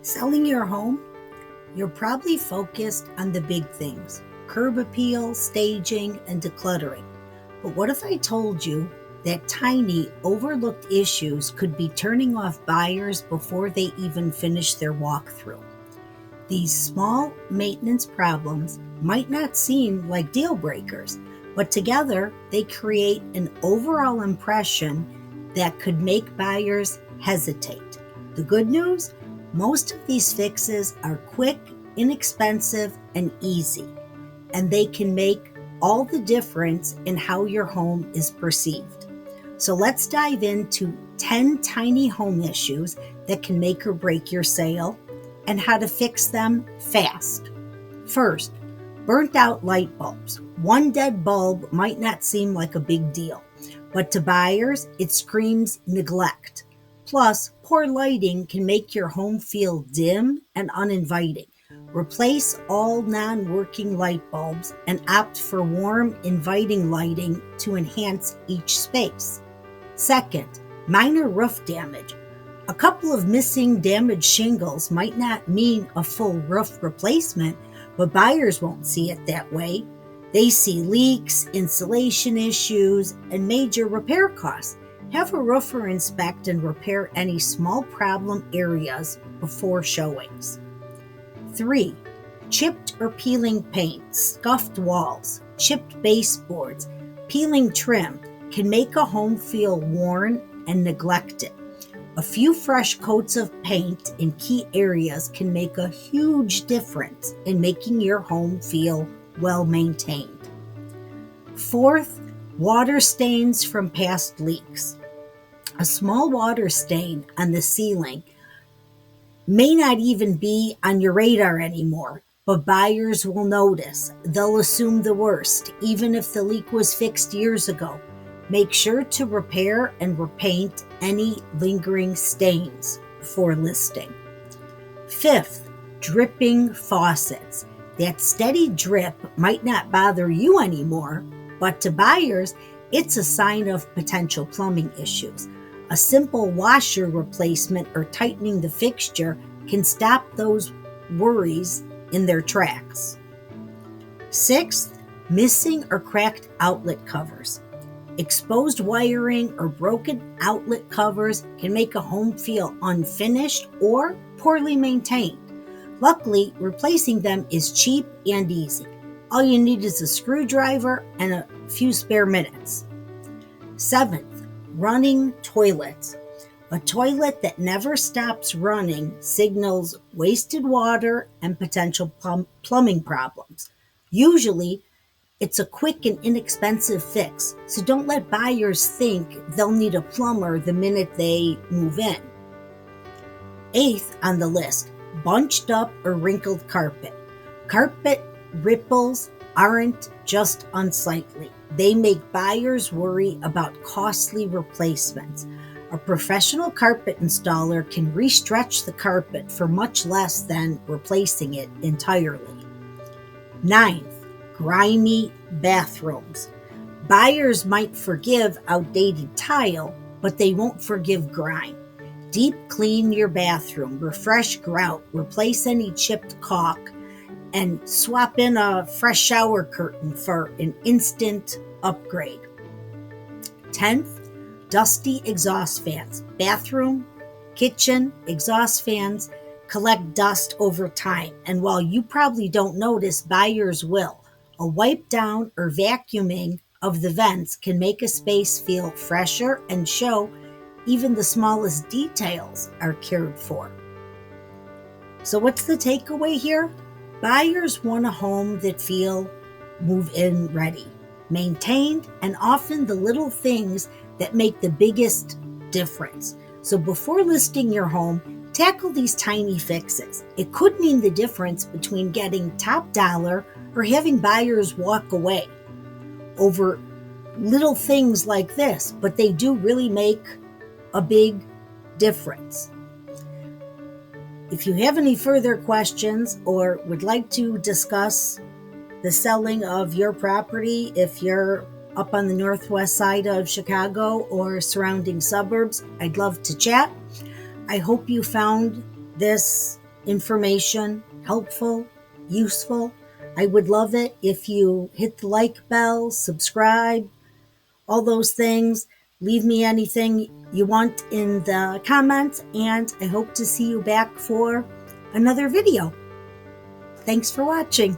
Selling your home? You're probably focused on the big things: curb appeal, staging, and decluttering. But what if I told you that tiny, overlooked issues could be turning off buyers before they even finish their walkthrough? These small maintenance problems might not seem like deal breakers, but together they create an overall impression that could make buyers hesitate. The good news? Most of these fixes are quick, inexpensive, and easy, and they can make all the difference in how your home is perceived. So let's dive into 10 tiny home issues that can make or break your sale and how to fix them fast. First, burnt out light bulbs. One dead bulb might not seem like a big deal, but to buyers, it screams neglect. Plus, poor lighting can make your home feel dim and uninviting. Replace all non-working light bulbs and opt for warm, inviting lighting to enhance each space. Second, minor roof damage. A couple of missing damaged shingles might not mean a full roof replacement, but buyers won't see it that way. They see leaks, insulation issues, and major repair costs. Have a roofer inspect and repair any small problem areas before showings. 3. Chipped or peeling paint, scuffed walls, chipped baseboards, peeling trim can make a home feel worn and neglected. A few fresh coats of paint in key areas can make a huge difference in making your home feel well maintained. Fourth, water stains from past leaks. A small water stain on the ceiling may not even be on your radar anymore, but buyers will notice. They'll assume the worst, even if the leak was fixed years ago. Make sure to repair and repaint any lingering stains before listing. Fifth, dripping faucets. That steady drip might not bother you anymore, but to buyers, it's a sign of potential plumbing issues. A simple washer replacement or tightening the fixture can stop those worries in their tracks. Sixth, missing or cracked outlet covers. Exposed wiring or broken outlet covers can make a home feel unfinished or poorly maintained. Luckily, replacing them is cheap and easy. All you need is a screwdriver and a few spare minutes. Seventh, running toilets. A toilet that never stops running signals wasted water and potential plumbing problems. Usually, it's a quick and inexpensive fix, so don't let buyers think they'll need a plumber the minute they move in. Eighth on the list, bunched up or wrinkled carpet. Carpet ripples aren't just unsightly. They make buyers worry about costly replacements. A professional carpet installer can restretch the carpet for much less than replacing it entirely. Ninth, grimy bathrooms. Buyers might forgive outdated tile, but they won't forgive grime. Deep clean your bathroom, refresh grout, replace any chipped caulk, and swap in a fresh shower curtain for an instant upgrade. 10th, dusty exhaust fans. Bathroom, kitchen, exhaust fans collect dust over time, and while you probably don't notice, buyers will. A wipe down or vacuuming of the vents can make a space feel fresher and show even the smallest details are cared for. So what's the takeaway here? Buyers want a home that feel move-in ready, maintained, and often the little things that make the biggest difference. So before listing your home, tackle these tiny fixes. It could mean the difference between getting top dollar or having buyers walk away over little things like this, but they do really make a big difference. If you have any further questions or would like to discuss the selling of your property, if you're up on the northwest side of Chicago or surrounding suburbs, I'd love to chat. I hope you found this information helpful, useful, I would love it if you hit the like bell, subscribe, all those things. Leave me anything you want in the comments, and I hope to see you back for another video. Thanks for watching.